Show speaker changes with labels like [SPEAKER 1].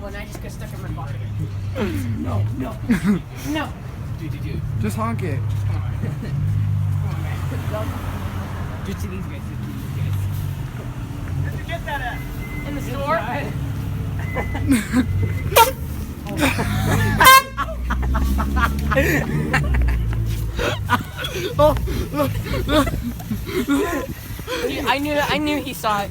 [SPEAKER 1] one. I just got stuck in my body.
[SPEAKER 2] No, no.
[SPEAKER 1] No.
[SPEAKER 3] Just honk it.
[SPEAKER 1] Come on, man. Get to these guys.
[SPEAKER 2] Where'd you get that at?
[SPEAKER 1] In the store. I knew he saw it.